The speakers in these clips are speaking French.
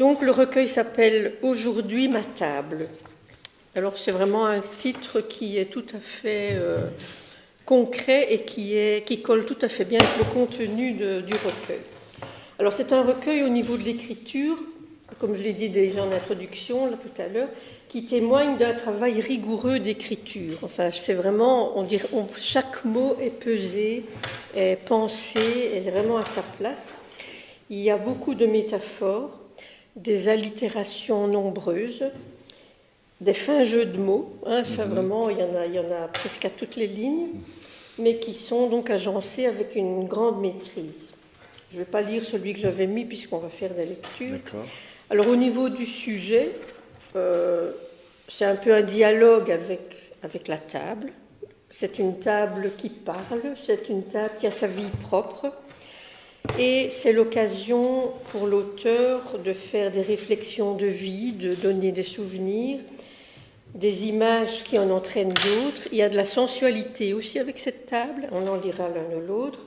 Donc le recueil s'appelle « Aujourd'hui ma table ». Alors c'est vraiment un titre qui est tout à fait concret et qui colle tout à fait bien avec le contenu du recueil. Alors c'est un recueil au niveau de l'écriture, comme je l'ai dit déjà en introduction là tout à l'heure, qui témoigne d'un travail rigoureux d'écriture. Enfin, c'est vraiment, chaque mot est pesé, est pensé, est vraiment à sa place. Il y a beaucoup de métaphores, des allitérations nombreuses, des fins jeux de mots. Ça vraiment, il y en a presque à toutes les lignes, mais qui sont donc agencés avec une grande maîtrise. Je ne vais pas lire celui que j'avais mis puisqu'on va faire des lectures. D'accord. Alors au niveau du sujet, c'est un peu un dialogue avec la table. C'est une table qui parle, c'est une table qui a sa vie propre. Et c'est l'occasion pour l'auteur de faire des réflexions de vie, de donner des souvenirs, des images qui en entraînent d'autres. Il y a de la sensualité aussi avec cette table, on en lira l'un ou l'autre.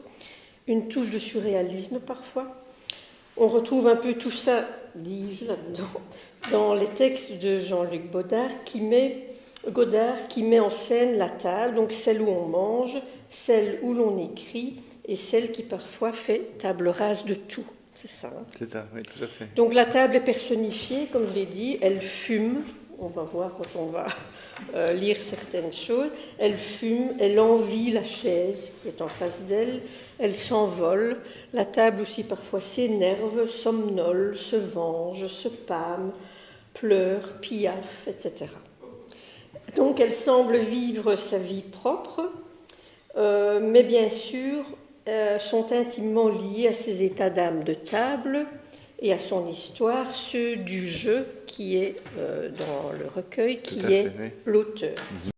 Une touche de surréalisme parfois. On retrouve un peu tout ça, dis-je là-dedans, dans les textes de Jean-Luc Godard qui met en scène la table, donc celle où on mange, celle où l'on écrit et celle qui parfois fait table rase de tout. C'est ça. C'est ça, oui, tout à fait. Donc la table est personnifiée, comme je l'ai dit, elle fume. On va voir quand on va lire certaines choses. Elle fume, elle envie la chaise qui est en face d'elle, elle s'envole. La table aussi parfois s'énerve, somnole, se venge, se pâme, pleure, piaffe, etc. Donc elle semble vivre sa vie propre, mais bien sûr sont intimement liés à ses états d'âme de table et à son histoire, ceux du jeu qui est dans le recueil, qui est l'auteur.